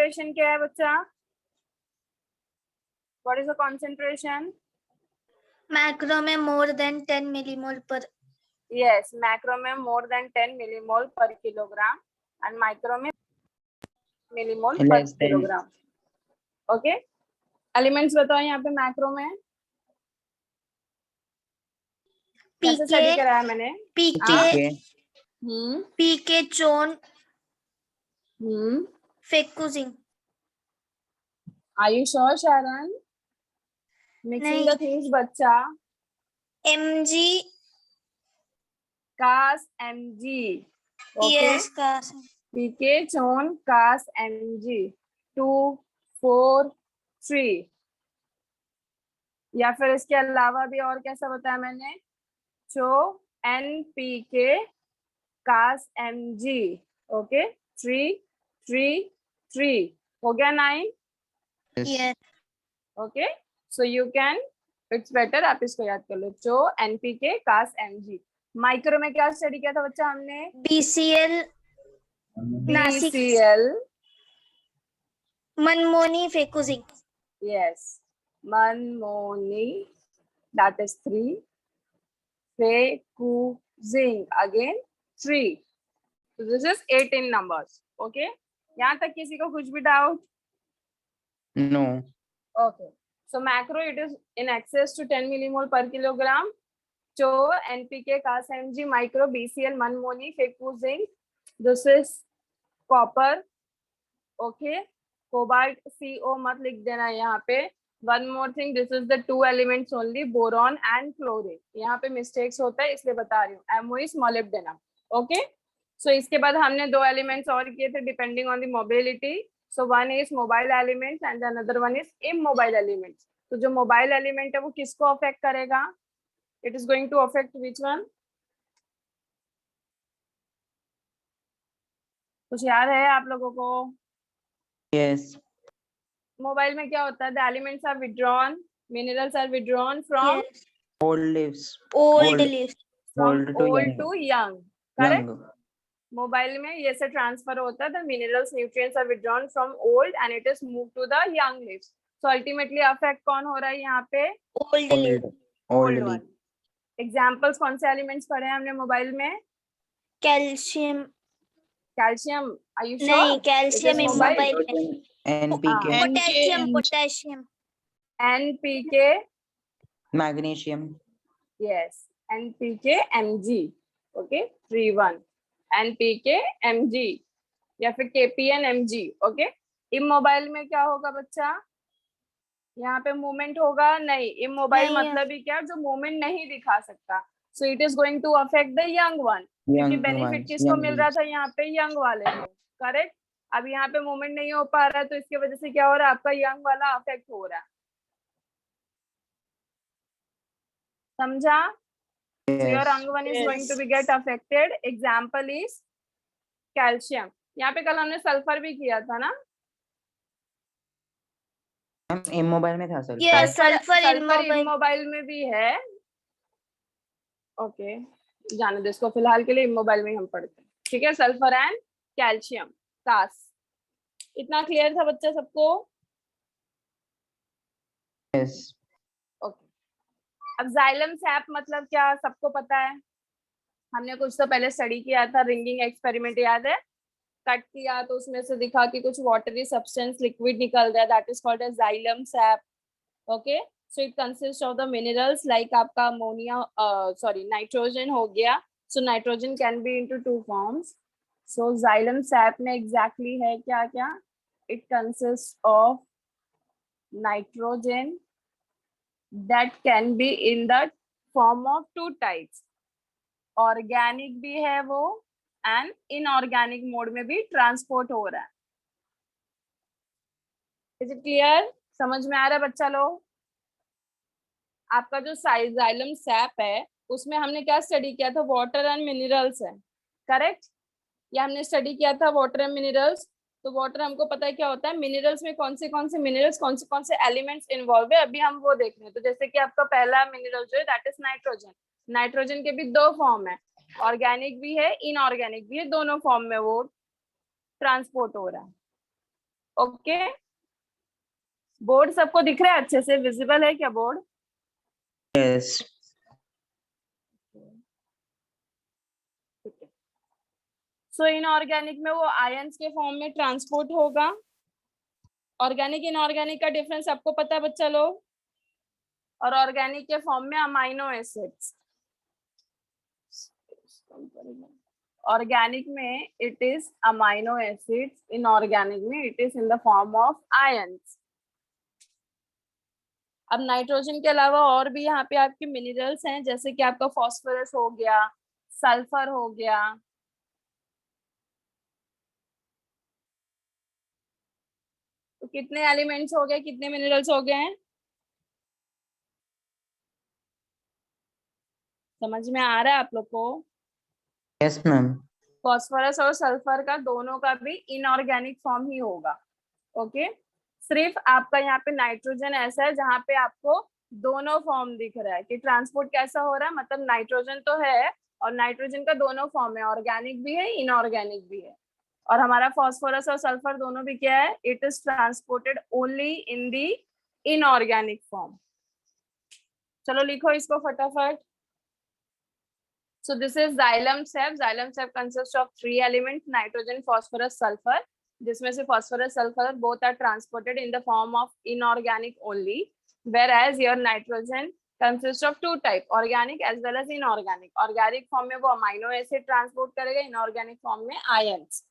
Concentration क्या है बच्चा? What is the concentration? Macro में मोर देन 10 मिलीमोल पर। यस, मैक्रो में मोर देन 10 मिलीमोल पर किलोग्राम एंड माइक्रो में मिलीमोल पर किलोग्राम। ओके, एलिमेंट्स बताओ यहाँ पे मैक्रो में कैसे स्टडी कराया मैंने? पीके, पीके, चोन, फेकुजिंग। Are you sure, Sharon? Mixing the things, बच्चा. mg, Cas mg. Okay. yes, cas. pk चोन cas mg 2 4 3 या फिर इसके अलावा भी और कैसा बताया मैंने? चो npk cas mg. ओके, 3 3 3 हो गया 9. Yes. Okay, so you can, it's better आप इसको याद कर लो. चो एनपीके कास एमजी. माइक्रो में क्या स्टडी किया था बच्चा हमने? बीसीएल, बीसीएल, मनमोनी, फेकुजिंग. यस, मनमोनी, दैट इज 3. फेकुजिंग again 3. so this is 8 in numbers. okay, यहाँ तक किसी को कुछ भी doubt? No. Okay, so macro it is in excess to 10 millimole per kilogram. Cho, NPK, Cas Mg, micro, BCl, Manmoni, Fecusing. This is copper. Okay, cobalt, CO मत लिख देना यहाँ पे. One more thing, this is the 2 elements only, boron and chlorine. यहाँ पे mistakes होता है इसलिए बता रही हूँ. MO is molybdenum. Okay, so इसके बाद हमने 2 elements और किए थे depending on the mobility. So one is mobile elements and another one is immobile elements. तो जो mobile element है वो किसको affect करेगा? It is going to affect which one? कुछ याद है आप लोगों को? Yes. मोबाइल में क्या होता है? The elements are withdrawn, minerals are withdrawn from Yes. Old leaves. Old leaves. from Old to old young. to young. Correct? Young. Mobile में ये से ट्रांसफर होता है. The minerals, nutrients are withdrawn from old and it is moved to the young leaves. So ultimately affect कौन हो रहा है यहाँ पे? Old leaf. Old one. Examples कौन से एलिमेंट्स पढ़े हैं हमने मोबाइल में? Calcium. Calcium. Are you sure? नहीं, calcium It is immobile. NPK. Potassium, potassium. NPK. Magnesium. Yes, NPK Mg. Okay, 3-1. NPK Mg या फिर KPN Mg. Okay, इमोबाइल में क्या होगा बच्चा? यहाँ पे मूवमेंट होगा नहीं. इमोबाइल मतलब ही क्या? जो मूवमेंट नहीं दिखा सकता. So it is going to affect the young one. क्योंकि बेनिफिट किसको मिल रहा था यहाँ पे? यंग वाले को. करेक्ट. अब यहाँ पे मूवमेंट नहीं हो पा रहा है तो इसकी वजह से क्या हो रहा है? आपका यंग वाला अफेक्ट हो रहा है. समझा? So your young one is going to be get affected. Example is calcium. यहाँ पे कल हमने सल्फर भी किया था ना? इमोबाइल में था sir. Yes, sulphur immobile. Immobile में भी है. ओके, जाने दो इसको फिलहाल के लिए. इमोबाइल में हम पढ़ते हैं. ठीक है, सल्फर एंड कैल्शियम, कास. इतना क्लियर था बच्चा सबको? Yes. ओके, अब जाइलम सैप मतलब क्या सबको पता है? हमने कुछ तो पहले स्टडी किया था. रिंगिंग एक्सपेरिमेंट याद है? कट किया तो उसमें से दिखा कि कुछ वाटरी सब्सटेंस लिक्विड निकल रहा है. That is called as xylem sap. Okay, so it consist of the minerals like आपका अमोनिया, सॉरी नाइट्रोजन हो गया. So nitrogen can be into 2 forms. So xylem sap में एग्जैक्टली है क्या क्या? It consist of nitrogen that can be in the form of 2 types. Organic भी है वो एंड इनऑर्गेनिक मोड में भी ट्रांसपोर्ट हो रहा है. Is it clear? समझ में आ रहा है बच्चा लोग? आपका जो जाइलम सैप है उसमें हमने क्या स्टडी किया था? वाटर एंड मिनरल्स है. करेक्ट? या हमने स्टडी किया था वाटर एंड मिनरल्स. तो वाटर हमको पता है क्या होता है. मिनरल्स में कौन से मिनरल्स, कौन से एलिमेंट्स इन्वॉल्व है अभी हम वो देख रहे हैं. तो जैसे कि आपका पहला मिनरल जो है दैट इज नाइट्रोजन. नाइट्रोजन के भी 2 फॉर्म है, ऑर्गेनिक भी है, इनऑर्गेनिक भी है. दोनों फॉर्म में वो ट्रांसपोर्ट हो रहा है. ओके, बोर्ड सबको दिख रहा है अच्छे से, विजिबल है क्या बोर्ड? Yes. ठीक है। सो इनऑर्गेनिक में वो आयंस के फॉर्म में ट्रांसपोर्ट होगा। ऑर्गेनिक इनऑर्गेनिक का डिफरेंस आपको पता है बच्चा लोग? और ऑर्गेनिक के फॉर्म में अमाइनो एसिड्स, ऑर्गेनिक में it is amino acids, inorganic में it is in the form of ions. अब नाइट्रोजन के अलावा और भी यहाँ पे आपके मिनरल्स हैं, जैसे कि आपका फॉस्फोरस हो गया, सल्फर हो गया, तो कितने एलिमेंट्स हो गए, कितने मिनरल्स हो गए हैं? समझ में आ रहा है आप लोग को? Yes, ma'am. फॉस्फोरस और सल्फर का दोनों का भी इनऑर्गेनिक फॉर्म ही होगा। ओके, सिर्फ आपका यहाँ पे नाइट्रोजन ऐसा है जहाँ पे आपको दोनों फॉर्म दिख रहा है कि ट्रांसपोर्ट कैसा हो रहा है, मतलब नाइट्रोजन तो है और नाइट्रोजन का दोनों फॉर्म है, ऑर्गेनिक भी है इनऑर्गेनिक भी है। और हमारा फॉस्फोरस और सल्फर दोनों भी क्या है, it is transported only in the inorganic form. चलो लिखो इसको फटाफट। So this is xylem sap. Xylem sap consists of 3 elements: nitrogen, phosphorus, sulfur. जिसमें से phosphorus, sulfur both are transported in the form of inorganic only, whereas your nitrogen consists of 2 type, organic as well as inorganic. Organic form में वो amino acid transport करेगा, inorganic form में ions.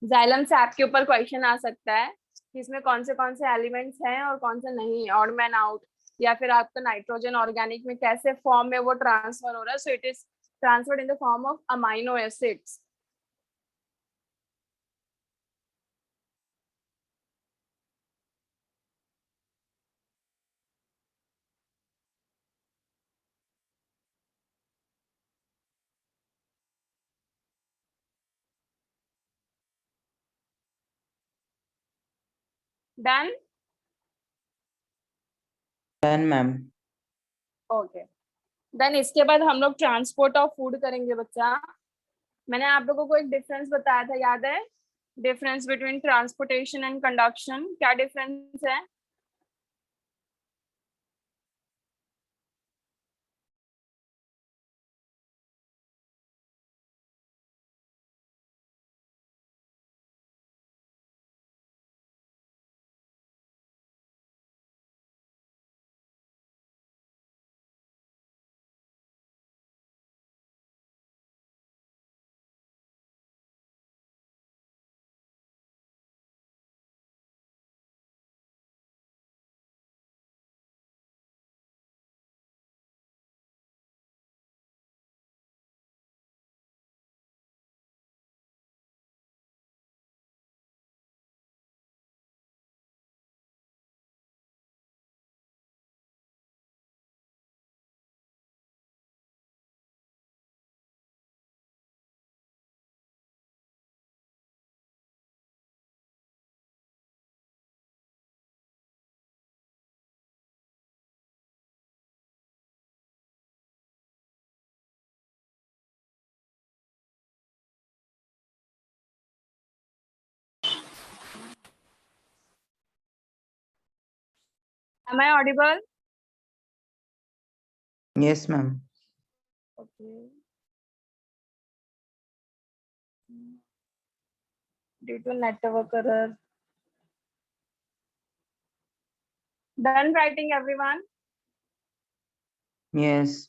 Xylem sap के ऊपर question आ सकता है कि इसमें कौन से एलिमेंट्स हैं और कौन से नहीं, ऑड मैन आउट, या फिर आपका नाइट्रोजन ऑर्गेनिक में कैसे फॉर्म में वो ट्रांसफर हो रहा है। So it is transferred in the form of amino acids. Done? Done, ma'am. Okay, then इसके बाद हम लोग ट्रांसपोर्ट ऑफ फूड करेंगे बच्चा। मैंने आप लोगों को एक डिफरेंस बताया था, याद है? Difference between transportation and conduction, क्या डिफरेंस है? Am I audible? Yes, ma'am. Okay. Due to network error. Done writing, everyone? Yes.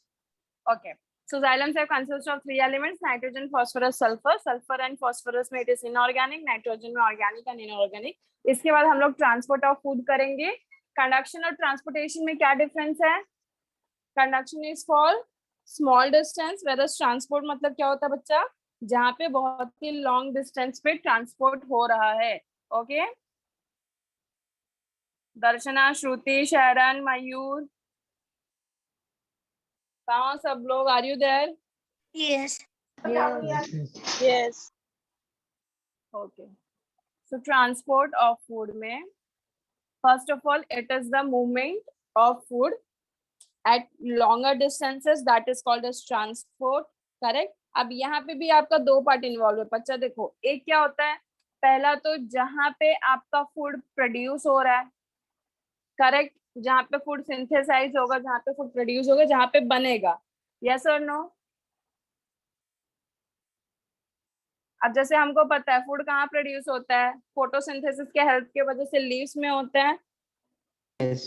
Okay. So xylem sap consists of 3 elements: nitrogen, phosphorus, sulfur. Sulfur and phosphorus में it is inorganic, nitrogen में organic and inorganic. इसके बाद हम लोग transport of food करेंगे। Conduction और transportation में क्या डिफरेंस है? Conduction is for small distance, versus transport मतलब क्या होता है बच्चा? जहाँ पे बहुत ही लॉन्ग डिस्टेंस पे ट्रांसपोर्ट हो रहा है। ओके, दर्शना, श्रुति, शरण, मयूर, कहाँ सब लोग? Are you there? Yes. Yes. Okay. So transport of food में, first of all, it is the movement of food at longer distances, that is called as transport, correct? अब यहाँ पे भी आपका दो पार्ट इन्वॉल्व है बच्चा। देखो एक क्या होता है, पहला तो जहां पे आपका फूड प्रोड्यूस हो रहा है, करेक्ट, जहाँ पे फूड सिंथेसाइज होगा, जहाँ पे फूड प्रोड्यूस होगा, जहाँ पे बनेगा, यस और नो। अब जैसे हमको पता है फूड कहाँ प्रोड्यूस होता है, फोटोसिंथेसिस के हेल्प के वजह से लीव्स में होता है, Yes.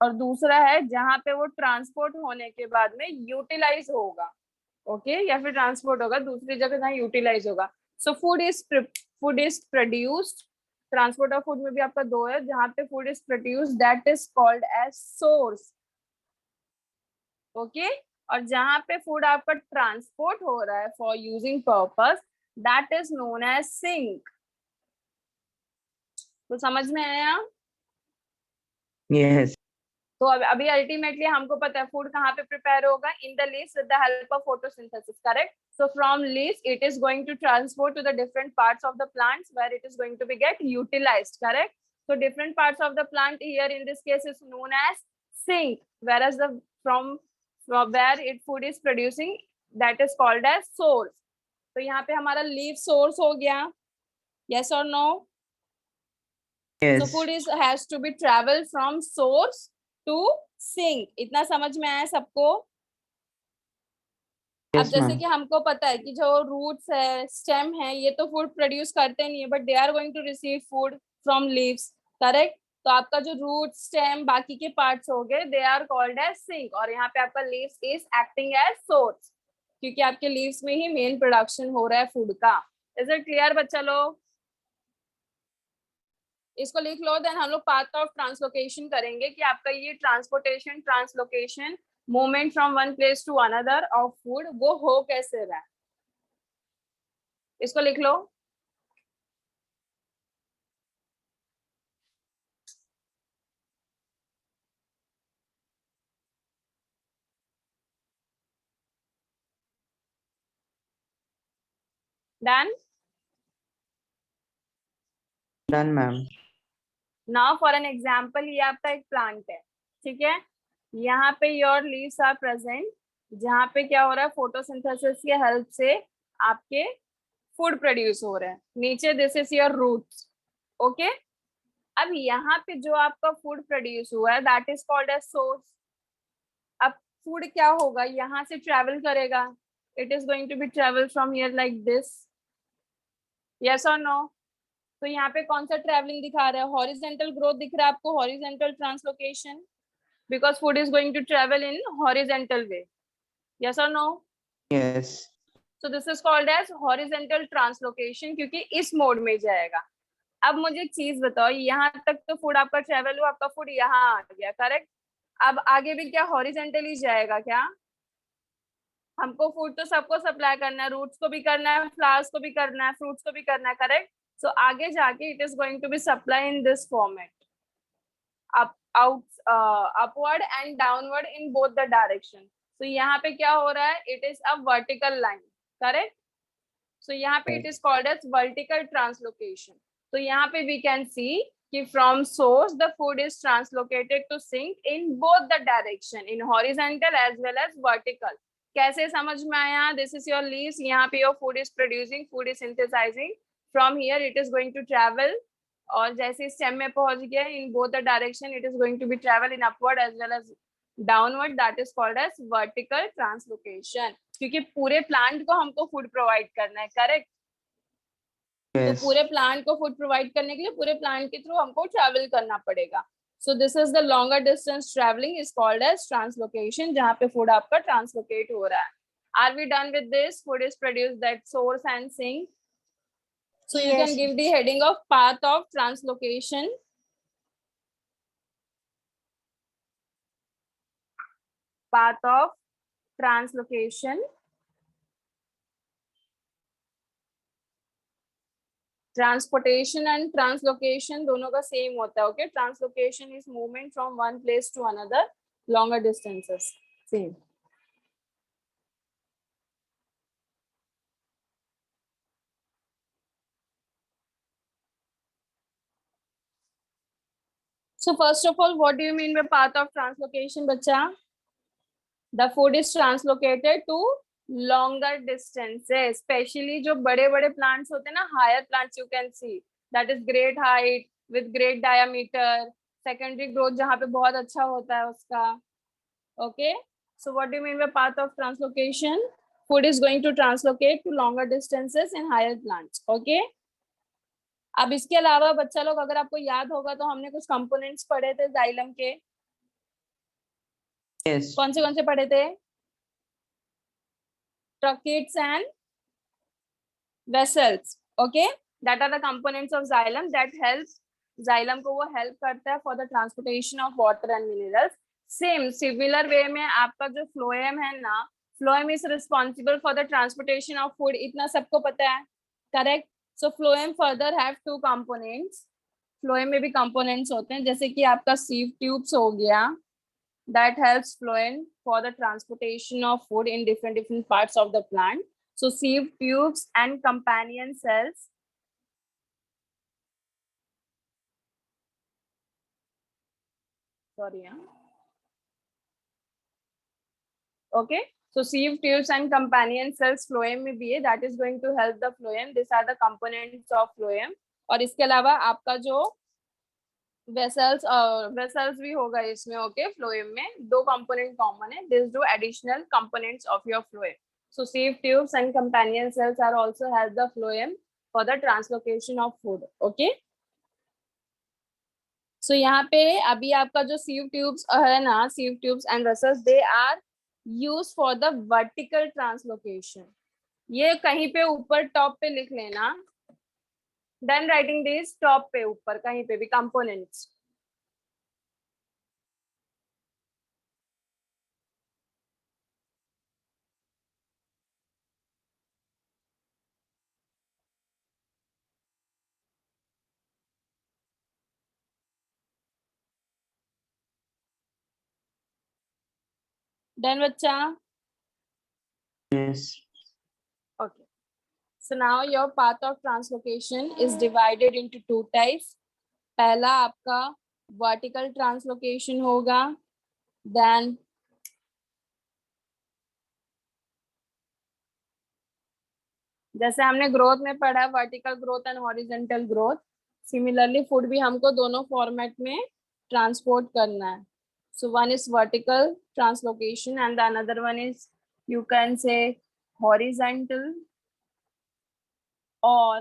और दूसरा है जहाँ पे वो ट्रांसपोर्ट होने के बाद में यूटिलाइज होगा, ओके, या फिर ट्रांसपोर्ट होगा दूसरी जगह जहाँ यूटिलाइज होगा। So food is produced, transport of food में भी आपका दो है, जहाँ पे food is produced that is called as source, okay, और जहाँ पे फूड आपका ट्रांसपोर्ट हो रहा है for using purpose that is known as sink. तो समझ में आया। Yes. तो अभी अल्टीमेटली हमको पता है फूड कहाँ पे प्रिपेयर होगा, in the leaves with the help of photosynthesis, correct. So from leaves, it is going to transport to the different parts of the plants where it is going to be get utilized, correct. So different parts of the plant here in this case is known as sink, whereas the from where it food is producing that is called as source. तो यहाँ पे हमारा leaf source हो गया, yes or no. So Yes. food is has to be travel from source to sink. इतना समझ में आया सबको। अब Yes, जैसे ma'am. कि हमको पता है कि जो रूट्स है, स्टेम है, ये तो फूड प्रोड्यूस करते नहीं है, but they are going to receive food from leaves, correct. तो आपका जो रूट, स्टेम, बाकी के पार्ट्स हो गए, they are called as sink, और यहाँ पे आपका leaves is acting as source, क्योंकि आपके लीव्स में ही मेन प्रोडक्शन हो रहा है फूड का। इज इट क्लियर बच्चा लोग। इसको लिख लो, देन हम लोग पाथ ऑफ ट्रांसलोकेशन करेंगे कि आपका ये transportation, translocation, movement from one place to another of food, वो हो कैसे रहा है, इसको लिख लो। Done. Done, ma'am. Now for an example, ये आपका एक प्लांट है, ठीक है, यहाँ पे योर लीव्स आर प्रेजेंट, जहाँ पे क्या हो रहा है, फोटोसिंथेसिस की हेल्प से आपके फूड प्रोड्यूस हो रहा है, नीचे this is your roots, okay. अब यहाँ पे जो आपका फूड प्रोड्यूस हुआ है that is called as source. अब फूड क्या होगा, यहाँ से ट्रेवल करेगा, it is going to be travel from here like this, yes और नो। तो यहाँ पे कौन सा ट्रेवलिंग दिखा रहा है, हॉरिजेंटल ग्रोथ दिख रहा है आपको, horizontal translocation, because food is going to travel in horizontal way, yes और no. Yes. So this is called as horizontal translocation, क्योंकि इस मोड में जाएगा। अब मुझे एक चीज बताओ, यहाँ तक तो फूड आपका ट्रेवल हुआ, आपका फूड यहाँ आ गया, करेक्ट। अब आगे भी क्या हॉरिजेंटली जाएगा क्या, हमको फूड तो सबको सप्लाई करना है, रूट्स को भी करना है, फ्लावर्स को भी करना है, फ्रूट्स को भी करना है, करेक्ट। सो आगे जाके it is going to be supply in this format, up out upward and downward in both the direction. So यहाँ पे क्या हो रहा है, it is a vertical line, correct. So यहाँ पे it is called as vertical translocation. तो यहाँ पे we can see कि from source the food is translocated to sink in both the direction, in horizontal as well as vertical. कैसे समझ में आया, this is your leaves, यहाँ पे your food is producing, food is synthesizing, from here it is going to travel, और जैसे stem में पहुंच गया, in both the direction it is going to be travel in upward as well as downward, that is called as vertical translocation, क्योंकि पूरे plant को हमको food provide करना है, करेक्ट। तो Yes. पूरे प्लांट को फूड प्रोवाइड करने के लिए पूरे प्लांट के थ्रू हमको ट्रेवल करना पड़ेगा। So this is the longer distance travelling is called as translocation, जहाँ पे फूड आपका ट्रांसलोकेट हो रहा है। Are we done with this, food is produced that source and sink. So you can Yes. give the heading of path of translocation. Path of translocation. Transportation and translocation दोनों का same होता है, okay? Translocation is movement from one place to another, longer distances. Same. So first of all, what do you mean by path of translocation, बच्चा? The food is translocated to longer distances, specially जो बड़े बड़े plants होते हैं ना, higher plants you can see, that is great height with great diameter, secondary growth जहाँ पे बहुत अच्छा होता है उसका. Okay, so what do you mean by path of translocation? Food is going to translocate to longer distances in higher plants. Okay, अब इसके अलावा बच्चा लोग, अगर आपको याद होगा तो हमने कुछ कंपोनेंट्स पढ़े थे जाइलम के. Yes. कौन से पढ़े थे? Tracheids and vessels. Okay, that are the components of xylem that helps xylem को वो help करता है for the transportation of water and minerals. Same similar way में आपका जो phloem है ना, phloem is responsible for the transportation of food. इतना सबको पता है, correct? So phloem further have two components. phloem में भी components होते हैं, जैसे कि आपका sieve tubes हो गया, that helps phloem for the transportation of food in different parts of the plant. So sieve tubes and companion cells. Sorry, yeah. Okay, so sieve tubes and companion cells phloem में भी है, that is going to help the phloem. These are the components of phloem. और इसके अलावा आपका जो vessels भी होगा इसमें. ओके, फ्लोएम में दो कंपोनेंट कॉमन है. दिस दो additional components of your phloem. So sieve tubes and companion cells are also help the phloem for the translocation of food. Okay, so यहाँ पे अभी आपका जो sieve tubes है ना, sieve tubes and vessels, they are used for the vertical translocation. ये कहीं पे ऊपर टॉप पे लिख लेना, then writing this टॉप पे ऊपर कहीं पे भी components. Then बच्चा. Yes. Okay. So now your path of translocation is divided into two types. पहला आपका vertical translocation होगा, then जैसे हमने ग्रोथ में पढ़ा vertical growth and horizontal growth, similarly food भी हमको दोनों फॉर्मेट में ट्रांसपोर्ट करना है. So one is vertical translocation and the another one is you can से horizontal or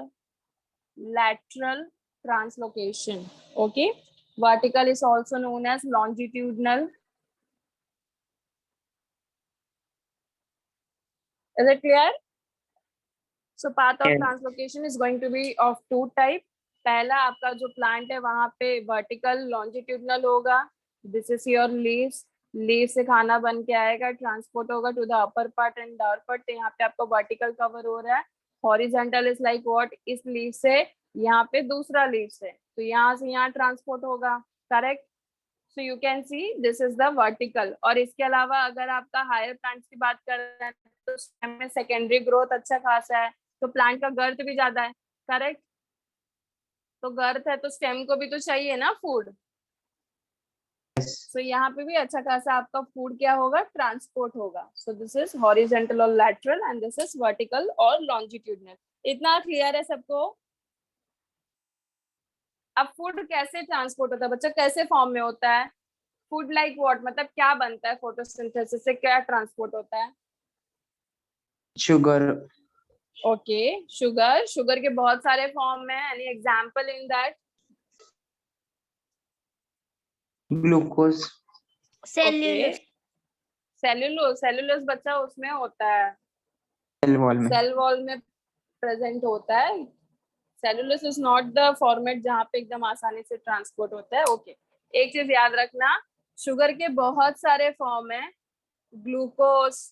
lateral translocation. Okay, vertical is also known as longitudinal. Is it clear? So path of Yes. translocation is going to be of two type. पहला आपका जो plant है वहां पे vertical longitudinal होगा. This is your leaves. Leaf से खाना बन के आएगा, ट्रांसपोर्ट होगा to the upper part and lower part. यहाँ पे आपका वर्टिकल कवर हो रहा है. हॉरिजॉन्टल इज लाइक व्हाट, इस लीव से यहाँ पे दूसरा लीव से, तो यहाँ से यहाँ ट्रांसपोर्ट होगा. Correct. So you can see this is the vertical. और इसके अलावा अगर आपका हायर प्लांट्स की बात कर रहे हैं तो स्टेम में सेकेंडरी ग्रोथ अच्छा खासा है, तो प्लांट का गर्थ भी ज्यादा है. करेक्ट. तो गर्थ है तो स्टेम को भी तो चाहिए ना फूड. सो यहाँ पे भी अच्छा खासा आपका फूड क्या होगा, ट्रांसपोर्ट होगा. सो दिस इज हॉरिजॉन्टल और lateral and this is vertical और लॉन्जिट्यूडनल. इतना क्लियर है सबको? अब फूड कैसे ट्रांसपोर्ट होता है बच्चा, कैसे फॉर्म में होता है? फूड लाइक व्हाट, मतलब क्या बनता है फोटोसिंथेसिस से, क्या ट्रांसपोर्ट होता है? Sugar. Okay, sugar. शुगर के बहुत सारे फॉर्म में, any example in that? Glucose. Cellulose. Cellulose. Cellulose बच्चा उसमें होता है, Cell wall में. सेल वॉल में प्रेजेंट होता है. Cellulose is not the format जहाँ पे एकदम आसानी से ट्रांसपोर्ट होता है. ओके, एक चीज याद रखना, शुगर के बहुत सारे फॉर्म है. Glucose,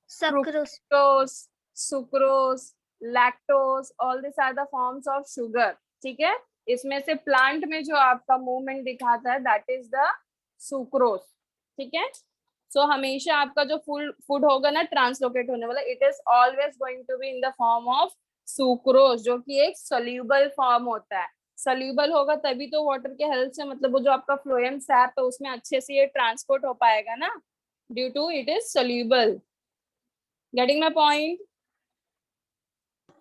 Sucrose. fructose, sucrose, lactose, all these are the forms of sugar. ठीक है. इसमें से प्लांट में जो आपका मूवमेंट दिखाता है दैट इज द सुक्रोज. ठीक है. सो हमेशा आपका जो फूड होगा ना ट्रांसलोकेट होने वाला, it is always going to be in the form of sucrose, जो कि एक सोल्यूबल फॉर्म होता है. सोल्यूबल होगा तभी तो वाटर के हेल्प से, मतलब वो जो आपका फ्लोएम सैप है उसमें अच्छे से ये ट्रांसपोर्ट हो पाएगा ना. due to it is soluble. Getting my point?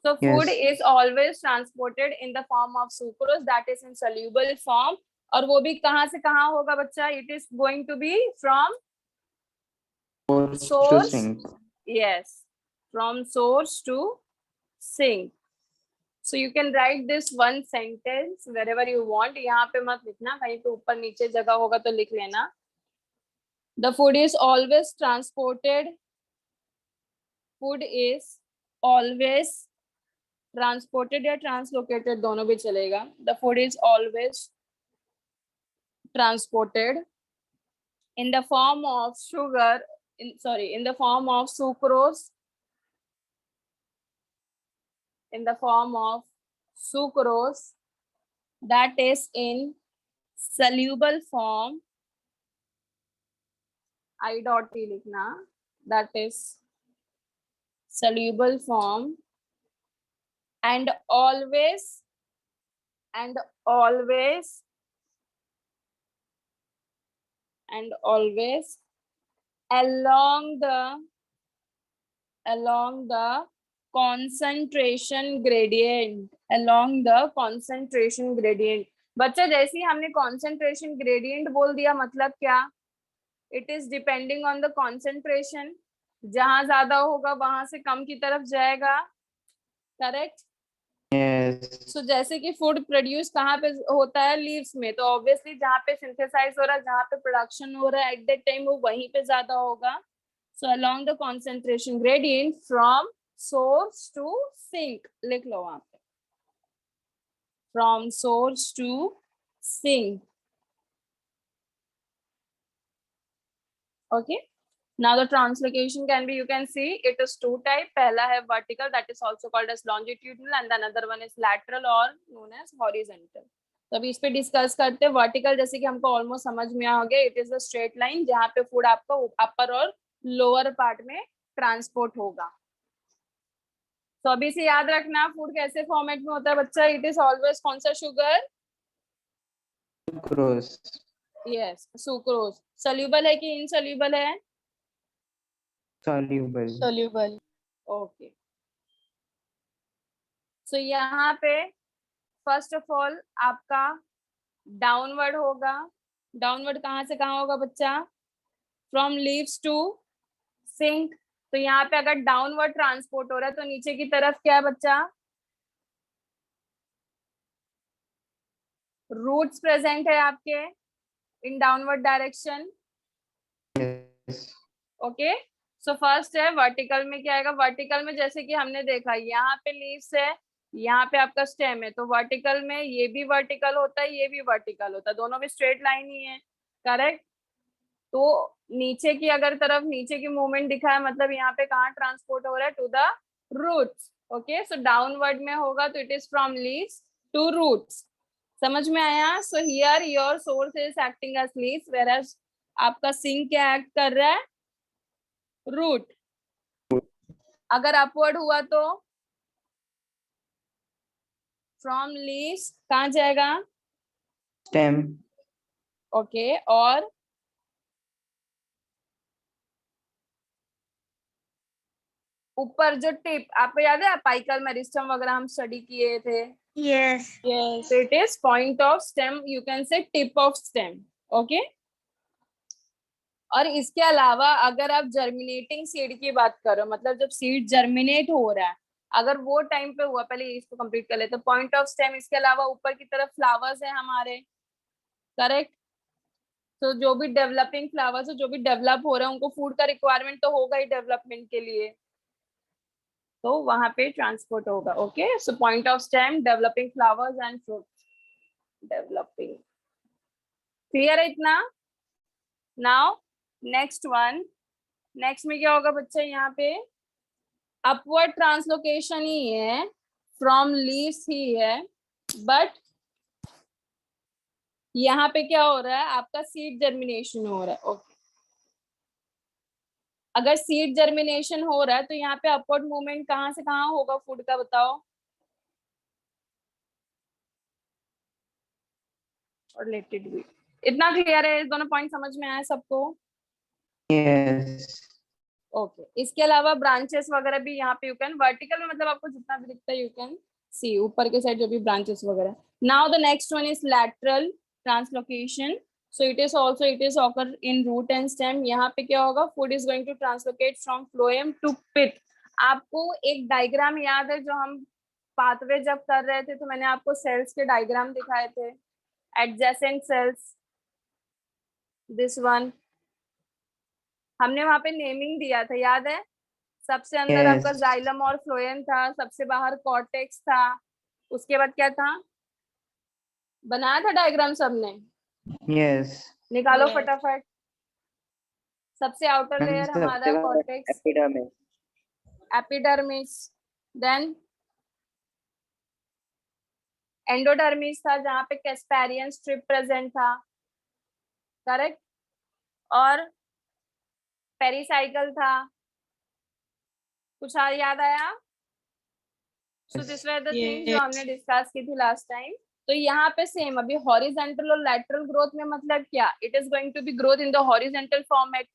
So food Yes. is always transported in the form of sucrose, that is in soluble form. और वो भी कहाँ से कहाँ होगा बच्चा? It is going to be from Source to source. sink. Yes, from source to sink. So you can write this one sentence wherever you want. यहाँ पे मत लिखना, कहीं पे ऊपर नीचे जगह होगा तो लिख लेना. The food is always transported. Food is always transported या translocated दोनों भी चलेगा. The food is always transported in the form of sugar. In the form of sucrose. In the form of sucrose, that is in soluble form. I dot T लिखना, that is soluble form, and always along the concentration gradient. बच्चा जैसे ही हमने concentration gradient बोल दिया, मतलब क्या? It is depending on the concentration. जहां ज्यादा होगा वहां से कम की तरफ जाएगा. करेक्ट? Yes. सो जैसे कि फूड प्रोड्यूस कहाँ पे होता है? लीव्स में. तो ऑब्वियसली जहाँ पे सिंथेसाइज हो रहा है, जहाँ पे प्रोडक्शन हो रहा है, एट दैट टाइम वो वहीं पे ज्यादा होगा. So along the concentration gradient from source to sink लिख लो वहां पे. From source to sink. Okay. Now the translocation can be, you can see it is two type. पहला है vertical, that is also called as longitudinal, and the another one is lateral or known as horizontal. तो अभी इस पे discuss करते हैं. Vertical जैसे कि हमको ऑलमोस्ट समझ में आ गया, it is a straight line जहाँ पे फूड आपका अपर और लोअर पार्ट में ट्रांसपोर्ट होगा. तो अभी से याद रखना फूड कैसे फॉर्मेट में होता है बच्चा. इट इज ऑलवेज कौन सा sugar? Sucrose. Yes, sucrose. Soluble है कि इनसोल्यूबल है? Soluble. सोल्यूबल. ओके. सो यहाँ पे फर्स्ट ऑफ ऑल आपका डाउनवर्ड होगा. डाउनवर्ड कहाँ से कहाँ होगा बच्चा? From leaves to sink. तो यहाँ पे अगर डाउनवर्ड ट्रांसपोर्ट हो रहा है तो नीचे की तरफ क्या है बच्चा? रूट्स प्रेजेंट है आपके in downward direction. Yes. Okay. So first है वर्टिकल में क्या आएगा? वर्टिकल में जैसे कि हमने देखा यहाँ पे लीव्स है, यहाँ पे आपका स्टेम है. तो वर्टिकल में ये भी वर्टिकल होता है, ये भी वर्टिकल होता है, दोनों भी स्ट्रेट लाइन ही है. करेक्ट? तो नीचे की अगर तरफ नीचे की मूवमेंट दिखा है, मतलब यहाँ पे कहाँ ट्रांसपोर्ट हो रहा है? To the roots. Okay. So downward में होगा तो it is from leaves to roots. समझ में आया? So here your source is acting as leaves, whereas आपका सिंक क्या एक्ट कर रहा है? रूट. अगर अपवर्ड हुआ तो फ्रॉम लीव्स कहाँ जाएगा? Stem. ओके. और ऊपर जो टिप, आपको याद है अपाइकल मेरिस्टम वगैरह हम स्टडी किए थे? Yes. Yes, so it is point of stem, you can say tip of stem. Okay. और इसके अलावा अगर आप जर्मिनेटिंग सीड की बात करो, मतलब जब सीड जर्मिनेट हो रहा है, अगर वो टाइम पे हुआ, पहले इसको कंप्लीट कर लेते. Point of stem. इसके अलावा ऊपर की तरफ फ्लावर्स है हमारे. करेक्ट? तो जो भी डेवलपिंग फ्लावर्स है, जो भी डेवलप हो रहे हैं, उनको फूड का रिक्वायरमेंट तो होगा ही डेवलपमेंट के लिए, तो वहां पे ट्रांसपोर्ट होगा. Okay. So point of stem, developing flowers and fruit. Developing. Clear है इतना? Now next one. नेक्स्ट में क्या होगा बच्चा? यहाँ पे अपवर्ड ट्रांसलोकेशन ही है, फ्रॉम लीव्स ही है, बट यहाँ पे क्या हो रहा है? आपका सीड जर्मिनेशन हो रहा है. ओके. अगर सीड जर्मिनेशन हो रहा है तो यहाँ पे अपवर्ड मूवमेंट कहाँ से कहाँ होगा फूड का? बताओ. और लेट इट बी. इतना क्लियर है? दोनों पॉइंट समझ में आया सबको? Yes. ओके इसके अलावा ब्रांचेस वगैरह भी यहाँ पे यू कैन वर्टिकल में मतलब आपको जितना भी दिखता है यू कैन सी ऊपर के साइड जो भी ब्रांचेस वगैरह. Now the next one is lateral translocation. So it is occur in root and stem. यहाँ पे क्या होगा, food is going to translocate from phloem to pith. आपको एक डायग्राम याद है जो हम पाथवे जब कर रहे थे तो मैंने आपको सेल्स के डायग्राम दिखाए थे, एडजेसेंट सेल्स, दिस वन. हमने वहां पे नेमिंग दिया था याद है. सबसे अंदर आपका Yes. जाइलम और फ्लोएम था, सबसे बाहर कॉर्टेक्स था, उसके बाद क्या था, बनाया था डायग्राम सबने. Yes. निकालो Yes. फटाफट. सबसे आउटर लेयर हमारा cortex, Epidermis. Epidermis, then endodermis था जहां पे कैस्पेरियन स्ट्रिप प्रेजेंट था, करेक्ट. और पेरिसाइकल था. कुछ और याद आया? So this were the thing जो हमने डिस्कस की थी लास्ट टाइम. तो यहाँ पे सेम अभी हॉरिजेंटल और लैटरल ग्रोथ में मतलब क्या, it is going to be growth in the horizontal format,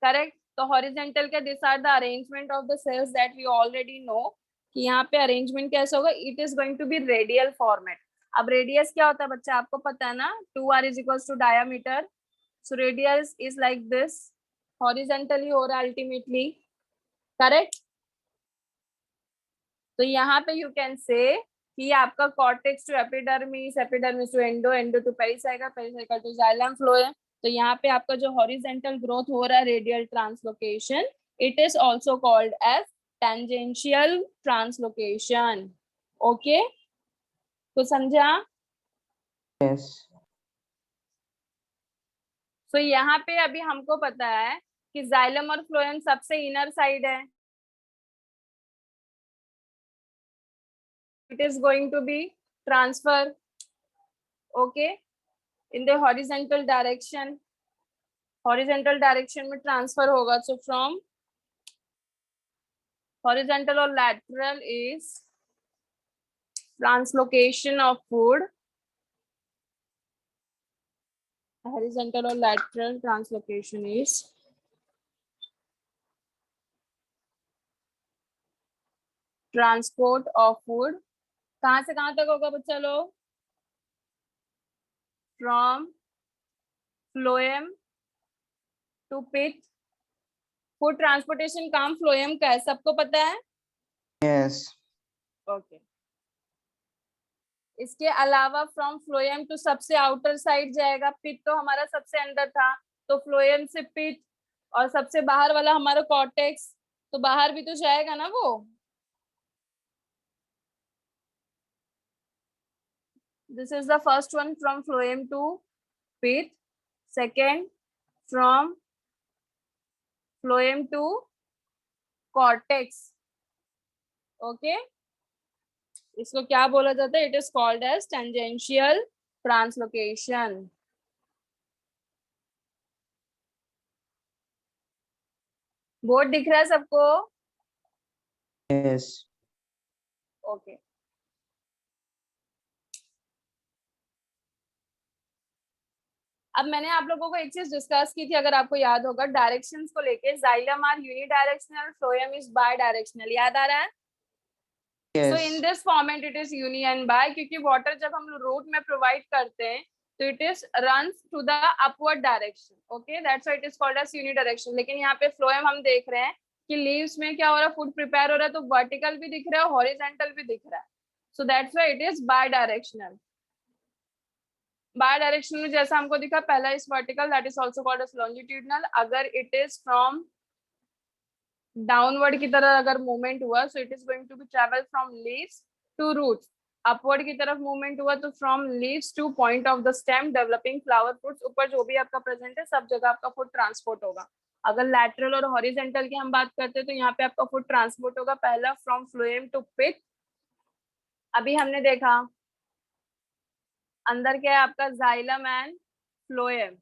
correct. तो हॉरिजेंटल के this are the arrangement of the cells that we already know कि यहाँ पे अरेंजमेंट कैसे होगा, it is going to be radial format. अब radius क्या होता है बच्चा, आपको पता है ना, 2r is equals to diameter. So radius is like this, horizontally हो रहा है अल्टीमेटली, करेक्ट. तो यहाँ पे यू कैन से कि आपका cortex to epidermis, epidermis to endo, endo to pericycle, pericycle to xylem phloem. तो यहाँ पे आपका जो हॉरिजेंटल ग्रोथ हो रहा है radial translocation, it is also called as tangential translocation. Okay, तो समझा. Yes. तो यहाँ पे अभी हमको पता है कि जाइलम और फ्लोएम सबसे इनर साइड है. It is going to be transfer, okay, in the horizontal direction. Horizontal direction में transfer होगा. So from horizontal or lateral is translocation of food. Horizontal or lateral translocation is transport of food. कहाँ से कहाँ तक होगा बच्चा लोग, from phloem to pith. Food transportation काम फ्लोएम का है, सबको पता है. Yes. ओके. इसके अलावा फ्रॉम फ्लोएम टू सबसे आउटर साइड जाएगा. पिथ तो हमारा सबसे अंदर था, तो फ्लोएम से पिथ, और सबसे बाहर वाला हमारा कॉर्टेक्स, तो बाहर भी तो जाएगा ना वो. This is the first one from phloem to pith. Second, from phloem to cortex. Okay. इसको क्या बोला जाता है, it is called as tangential translocation. Board दिख रहा है सबको? Yes. ओके. अब मैंने आप लोगों को एक चीज डिस्कस की थी, अगर आपको याद होगा, डायरेक्शंस को लेके. Xylem are unidirectional, phloem is bidirectional. याद आ रहा है? Yes. So in this format it is uni and bi, क्योंकि वाटर जब हम रूट में प्रोवाइड करते हैं तो it is runs to the upward direction. Okay, that's why it is called as uni direction. लेकिन यहाँ पे फ्लोएम हम देख रहे हैं कि लीव्स में क्या हो रहा है, फूड प्रिपेयर हो रहा है, तो वर्टिकल भी दिख रहा है, हॉरिजॉन्टल भी दिख रहा है. So that's why it is bidirectional. Bidirectional में जैसा हमको दिखा, पहला is vertical, that is also called as longitudinal. अगर इट इज फ्रॉम डाउनवर्ड की तरह अगर मूवमेंट हुआ, so it is going to be travel from leaves to roots. Upward की तरफ मूवमेंट हुआ तो from leaves to point of the stem developing flower fruits. ऊपर जो भी आपका प्रेजेंट है सब जगह आपका फूड ट्रांसपोर्ट होगा. अगर लैटरल और हॉरिजॉन्टल की हम बात करते हैं तो यहाँ पे आपका फूड ट्रांसपोर्ट होगा पहला फ्रॉम फ्लोएम टू पिथ. अभी हमने देखा अंदर क्या है आपका, xylem and phloem.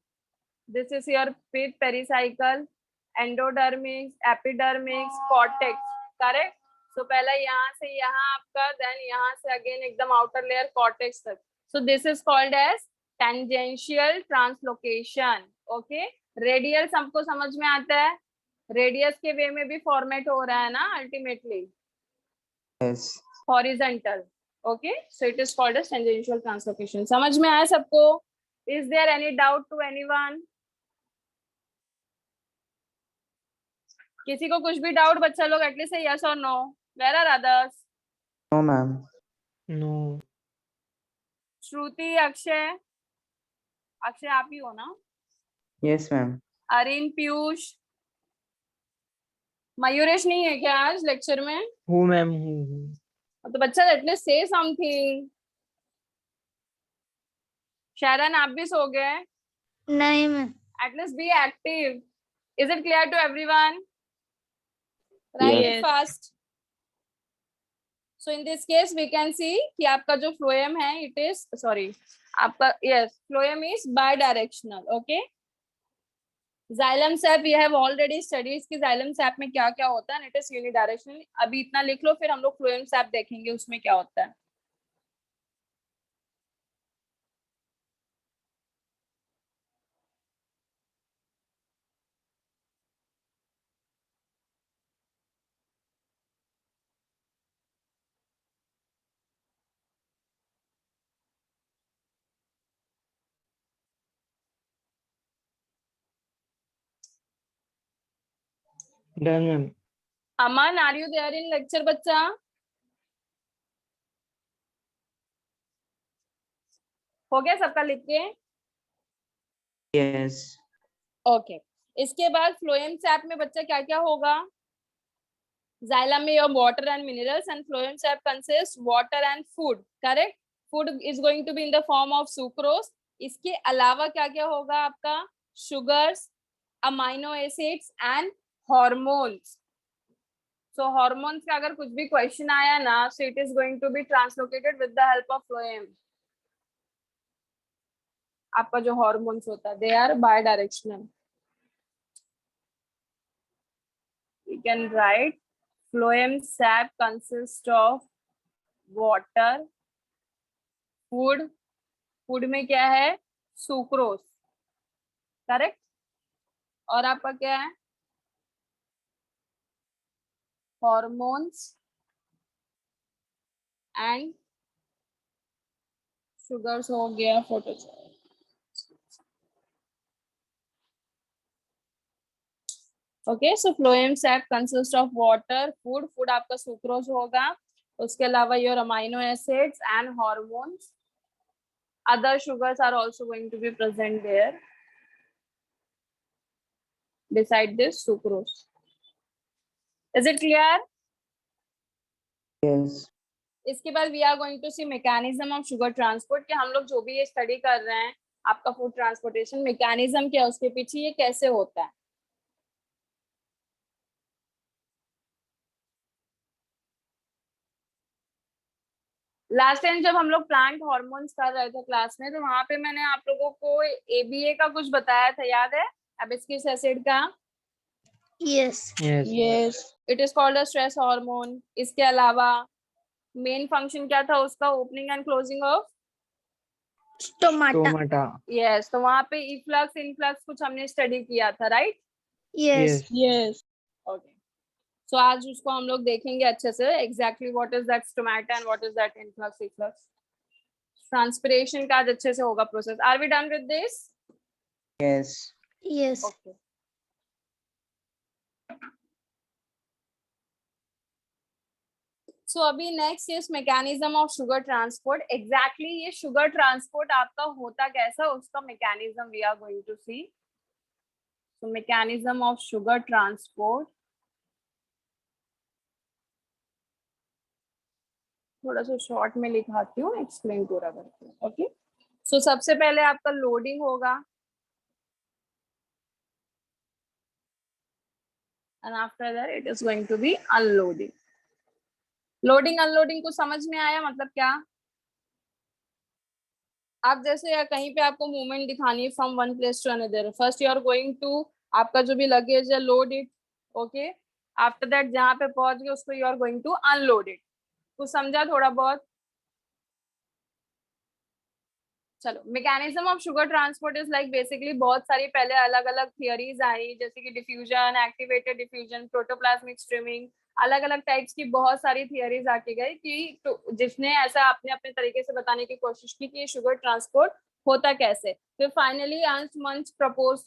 This is your pith, pericycle, endodermis, epidermis, cortex, correct. So पहला यहाँ से यहाँ आपका, देन यहाँ से अगेन एकदम आउटर लेयर कॉर्टेक्स तक. So this is called as tangential translocation. Okay, radial सबको समझ में आता है, रेडियस के वे में भी फॉर्मेट हो रहा है ना ultimately, Yes. Horizontal. Okay, so it is called as tangential translocation. समझ में आया सबको? Is there any doubt to anyone? किसी को कुछ भी डाउट बच्चा लोग एटलीस्ट से यस और no. Where are others? No, ma'am. No. Shruti, Akshay, Akshay आप ही हो ना? Yes, ma'am. अरिन, पीयूष, मयूरेश नहीं है क्या आज लेक्चर में? Who, ma'am? Who? तो बच्चा एटलीस्ट से समथिंग. शरण आप भी सो गए? नहीं ma'am. At least be active. Is it clear to everyone? Right Yes. It fast. So in this case we can see कि आपका जो फ्लोएम है इट इज सॉरी आपका yes phloem is bidirectional. Okay, xylem sap we have already studies कि xylem sap में क्या क्या होता है. It is unidirectional. अभी इतना लिख लो, फिर हम लोग फ्लोएम सैप देखेंगे उसमें क्या होता है. Done, ma'am. Aman, are you there in lecture बच्चा? हो गया सबका लिख के? Yes. ओके. इसके बाद फ्लोएम सैप में बच्चा क्या क्या होगा? Xylem में your water and minerals and phloem sap consists water and food. Correct? Food is going to be in the form of sucrose. इसके अलावा क्या क्या होगा आपका? Sugars, amino acids and hormones. So hormones का अगर कुछ भी question आया ना, so it is going to be translocated with the help of phloem. आपका जो hormones होता है, they are bidirectional. We can write phloem sap consists of water, food. Food में क्या है? सुक्रोज. करेक्ट. और आपका क्या है? हॉर्मोन्स एंड शुगर्स हो गया. Photo okay. So phloem SAP consist of water, food. Food आपका सुक्रोज होगा. उसके अलावा your amino acids and hormones. other sugars are also going to be present there beside this sucrose. Is it clear? Yes. इसके बाद we are going to see mechanism of sugar transport. कि हम लोग जो भी ये स्टडी कर रहे हैं आपका फूड ट्रांसपोर्टेशन मैकेनिज्म क्या है, उसके पीछे ये कैसे होता है. लास्ट टाइम जब हम लोग प्लांट हार्मोन्स कर रहे थे क्लास में, तो वहां पे मैंने आप लोगों को ABA का कुछ बताया था, याद है? एबिस्किस एसिड का. Yes. Yes. Yes, it is called a stress hormone. इसके अलावा मेन फंक्शन क्या था उसका? Opening and closing of Stomata. Stomata. Yes. तो वहां पे इफ्लक्स इनफ्लक्स कुछ हमने स्टडी किया था, right? Yes. Yes. Okay. So आज उसको हम लोग देखेंगे अच्छे से. Exactly what is that stomata and what is that influx efflux. Transpiration का आज अच्छे से होगा प्रोसेस. Are we done with this? Yes. Yes. Okay. So अभी next is mechanism of sugar transport. Exactly ये शुगर ट्रांसपोर्ट आपका होता कैसा, उसका mechanism we are going to see. So mechanism of sugar transport थोड़ा सा शॉर्ट में लिखाती हूँ, एक्सप्लेन पूरा करती हूँ. ओके. सो सबसे पहले आपका लोडिंग होगा and after that it is going to be unloading. Loading unloading को समझ में आया? मतलब क्या? आप जैसे या कहीं पे आपको मूवमेंट दिखानी है from one place to another. First you are going to आपका जो भी लगेज है load it. Okay. After that जहाँ पे पहुंच गए उसको you are going to unload it. कुछ समझा थोड़ा बहुत? चलो, mechanism of sugar transport is like basically बहुत सारी पहले अलग अलग थियरीज आई, जैसे कि diffusion, activated diffusion, protoplasmic streaming, अलग अलग टाइप्स की बहुत सारी थियरीज आके गई कि तो जिसने ऐसा अपने अपने तरीके से बताने की कोशिश की कि शुगर ट्रांसपोर्ट होता कैसे। फिर फाइनली अर्नस्ट मंच प्रपोज,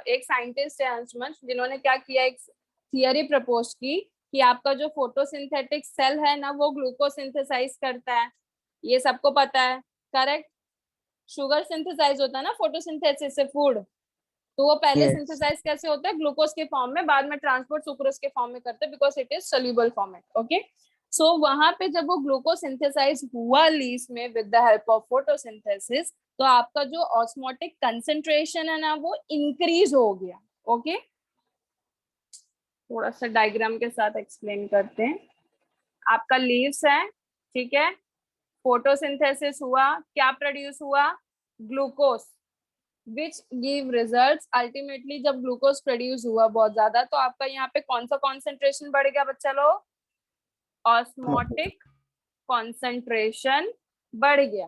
एक साइंटिस्ट है अर्नस्ट मंच, जिन्होंने क्या किया, एक थियरी प्रपोज की कि आपका जो फोटोसिंथेटिक सेल है ना, वो ग्लूकोज सिंथेसाइज करता है, ये सबको पता है, करेक्ट। शुगर सिंथेसाइज होता है ना फोटोसिंथेसिस से फूड, तो वो पहले Yes. सिंथेसाइज कैसे होता है, ग्लूकोज के फॉर्म में, बाद में ट्रांसपोर्ट सुक्रोज के फॉर्म में करते हैं, because it is soluble format. Okay, so वहां पे जब वो ग्लूकोज सिंथेसाइज हुआ लीस में with the help of photosynthesis, तो आपका जो ऑस्मोटिक कंसेंट्रेशन है ना, वो इंक्रीज हो गया। ओके, थोड़ा सा डायग्राम के साथ एक्सप्लेन करते हैं। आपका लीव्स है, ठीक है, फोटोसिंथेसिस हुआ, क्या प्रोड्यूस हुआ, glucose, which give results ultimately. जब ग्लूकोज प्रोड्यूस हुआ बहुत ज्यादा, तो आपका यहाँ पे कौन सा कॉन्सेंट्रेशन बढ़ गया बच्चा लोग, ऑस्मोटिक कॉन्सेंट्रेशन बढ़ गया।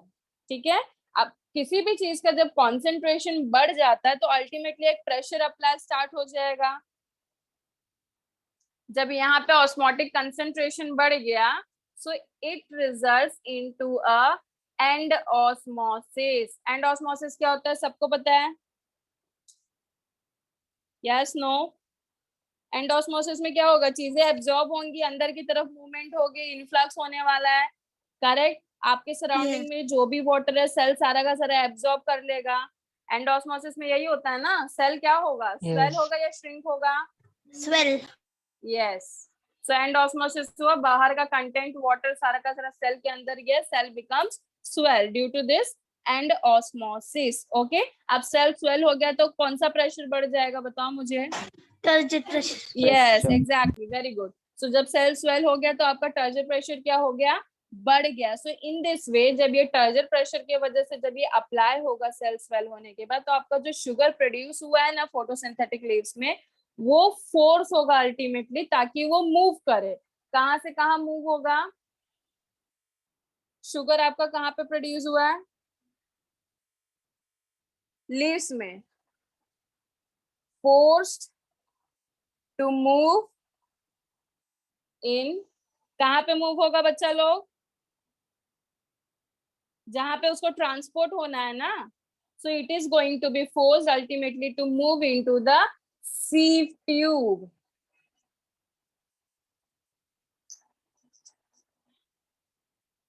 ठीक है, अब किसी भी चीज का जब कॉन्सेंट्रेशन बढ़ जाता है, तो अल्टीमेटली एक प्रेशर अप्लाई स्टार्ट हो जाएगा। जब यहाँ पे ऑस्मोटिक कंसेंट्रेशन बढ़ गया, so it results into a and osmosis. And osmosis क्या होता है, सबको पता है, यस नो। एंड ऑस्मोसिस में क्या होगा, चीजें एब्जॉर्ब होंगी, अंदर की तरफ मूवमेंट होगी, इन्फ्लक्स होने वाला है, करेक्ट। आपके सराउंडिंग में जो भी वाटर है, सेल सारा का सारा एब्जॉर्ब कर लेगा। एंड ऑस्मोसिस में यही होता है ना, सेल क्या होगा, स्वेल होगा या श्रिंक होगा, swell. Yes. So and osmosis हुआ, बाहर का कंटेंट वाटर सारा का सारा सेल के अंदर गया, cell becomes swell due to this endosmosis. Okay, अब सेल स्वेल हो गया तो कौन सा प्रेशर बढ़ जाएगा, बताओ मुझे। Turgid pressure. Yes, Pressure. Exactly, very good. So जब सेल स्वेल हो गया, तो आपका टर्जर प्रेशर क्या हो गया, बढ़ गया। सो इन दिस वे, जब ये टर्जर प्रेशर की वजह से जब ये अप्लाई होगा सेल स्वेल होने के बाद, तो आपका जो शुगर प्रोड्यूस हुआ है ना फोटोसिंथेटिक लीव्स में, वो फोर्स होगा अल्टीमेटली, ताकि वो मूव करे। कहाँ से कहाँ मूव होगा, शुगर आपका कहाँ पे प्रोड्यूस हुआ है, लीव्स में, फोर्स्ड टू मूव इन, कहाँ पे मूव होगा बच्चा लोग, जहां पे उसको ट्रांसपोर्ट होना है ना, so it is going to be forced ultimately to move into the sieve tube.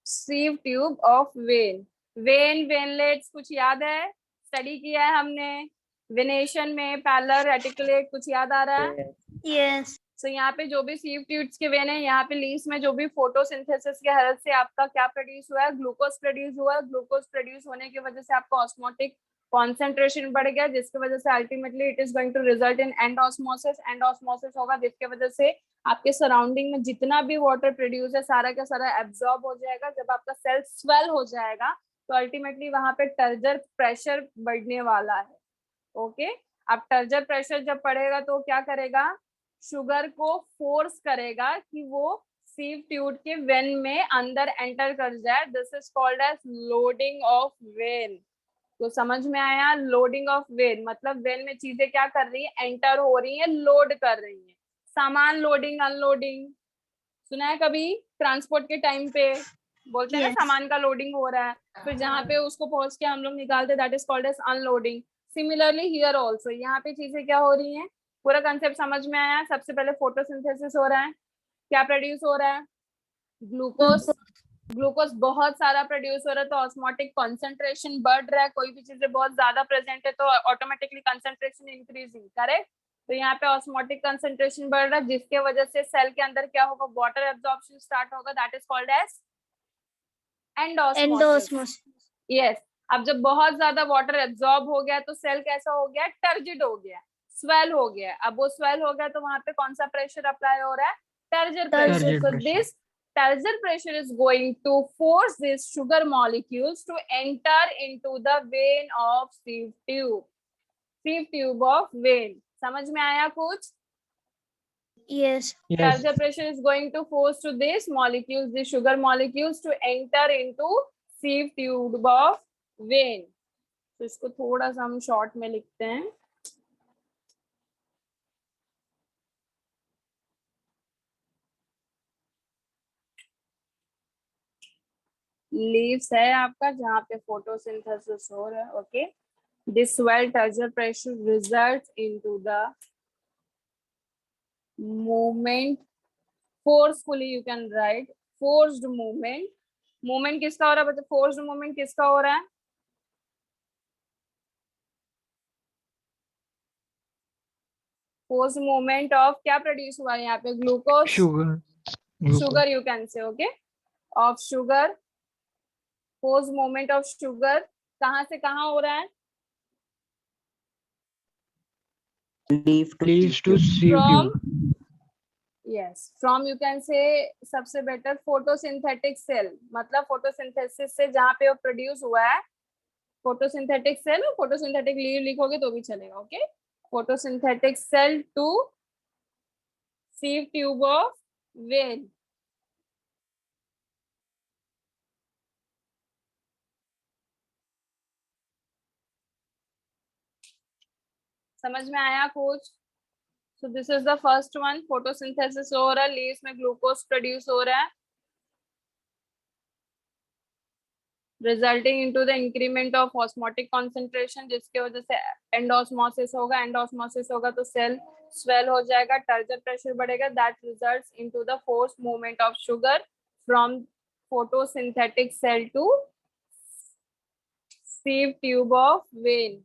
Sieve tube of vein, vein veinlets कुछ याद है, स्टडी किया है हमने, वेनेशन में पैरेलल रेटिकुलेट, कुछ याद आ रहा है। यस। सो यहाँ पे जो भी सीव ट्यूब्स के वेन है, यहाँ पे लीव्स में जो भी फोटोसिंथेसिस के हेल्प से आपका क्या प्रोड्यूस हुआ है, ग्लूकोज प्रोड्यूस हुआ है। ग्लूकोज प्रोड्यूस होने की वजह से आपका ऑस्मोटिक कॉन्सेंट्रेशन बढ़ गया, जिसकी वजह से ultimately it is going to result in endosmosis. Endosmosis होगा, जिसके वजह से आपके सराउंडिंग में जितना भी वाटर प्रोड्यूस है, सारा का सारा एब्जॉर्ब हो जाएगा। जब आपका सेल स्वेल हो जाएगा, तो अल्टीमेटली वहां पे टर्जर प्रेशर बढ़ने वाला है। ओके, अब टर्जर प्रेशर जब पड़ेगा, तो क्या करेगा, शुगर को फोर्स करेगा कि वो सीव ट्यूब के वेन में अंदर एंटर कर जाए। This is called as loading of vein. तो समझ में आया, लोडिंग ऑफ वेन मतलब वेन में चीजें क्या कर रही है, एंटर हो रही है, लोड कर रही है। सामान लोडिंग अनलोडिंग सुना है कभी, ट्रांसपोर्ट के टाइम पे बोलते हैं ना, Yes. सामान का लोडिंग हो रहा है, फिर जहाँ पे उसको पहुंच के हम लोग निकालते, that is called as unloading. Similarly here also, यहाँ पे चीजें क्या हो रही हैं, पूरा कंसेप्ट समझ में आया। सबसे पहले फोटोसिंथेसिस हो रहा है, क्या प्रोड्यूस हो रहा है, ग्लूकोज। ग्लूकोज बहुत सारा प्रोड्यूस हो रहा है, तो ऑस्मोटिक कंसंट्रेशन बढ़ रहा है। कोई भी चीजें बहुत ज्यादा प्रेजेंट है, तो ऑटोमेटिकली कंसंट्रेशन इंक्रीजिंग, करेक्ट। तो यहाँ पे ऑस्मोटिक कंसंट्रेशन बढ़ रहा है, जिसके वजह से सेल के अंदर क्या होगा, वाटर एब्जॉर्प्शन स्टार्ट होगा, that is called as endosmosis. Yes, अब जब बहुत ज्यादा वाटर एब्जॉर्ब हो गया, तो सेल कैसा हो गया, टर्जिड हो गया, स्वेल हो गया। अब वो स्वेल हो गया, तो वहां पे कौन सा प्रेशर अप्लाई हो रहा है, turgor pressure. So this turgor pressure is going to force these sugar molecules to enter into the vein of sieve tube, sieve tube of vein। समझ में आया कुछ? Yes. Turgor pressure is going to force to these molecules, the sugar molecules, to enter into sieve tube of vein। तो इसको थोड़ा सा हम short में लिखते हैं। लीव्स है आपका जहाँ पे फोटोसिंथेसिस हो रहा है। Okay, this swell turgor pressure results into the movement forcefully, you can write forced movement। Movement किसका हो रहा है बच्चा? फोर्स्ड मूवमेंट किसका हो रहा है? फोर्स्ड मूवमेंट ऑफ क्या प्रोड्यूस हुआ है यहाँ पे? Glucose, Sugar. Sugar, you can से। Okay, of sugar, forced movement of sugar कहाँ से कहाँ हो रहा है? Leaf to Leads to tube. sieve from, tube. Yes, from you can say सबसे बेटर फोटोसिंथेटिक सेल, मतलब फोटोसिंथेसिस से जहाँ पे वो प्रोड्यूस हुआ है। फोटोसिंथेटिक सेल और फोटोसिंथेटिक लीव लिखोगे तो भी चलेगा। Okay, photosynthetic cell to sieve tube of vein। समझ में आया कुछ? So this is the first one, photosynthesis हो रहा है, लीव्स में ग्लूकोज प्रोड्यूस हो रहा है, resulting into the increment of osmotic concentration, जिसके वजह से एंडोस्मोसिस होगा। एंडोस्मोसिस होगा तो सेल स्वेल हो जाएगा, टर्जर प्रेशर बढ़ेगा, that results into the force movement of sugar from photosynthetic cell to sieve tube of vein।